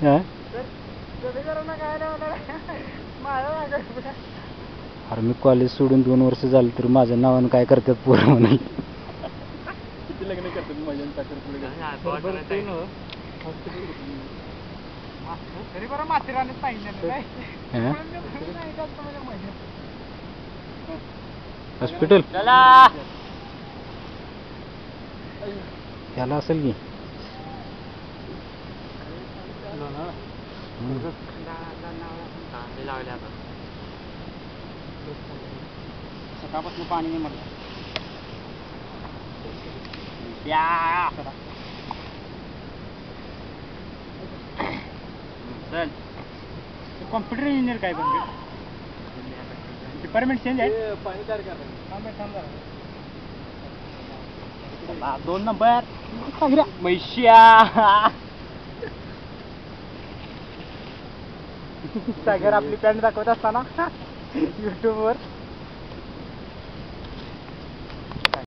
हा? अरे मी कॉलेज सोडून 2 वर्ष झाली तर माझ्या नावानं काय करतात पोरं नाही. किती लग्न करतात माझ्या तरी बरं माथेराने सांगितलं हॉस्पिटल त्याला असेल की सकाळपासून पाणी नाही म्हणलं चल कॉम्प्युटर इंजिनियर काय पण डिपार्टमेंट चेंज आहे पाणी तयार करणार 2 नंबर मैश्या सागर आपली पॅन्ट दाखवत असताना YouTube वर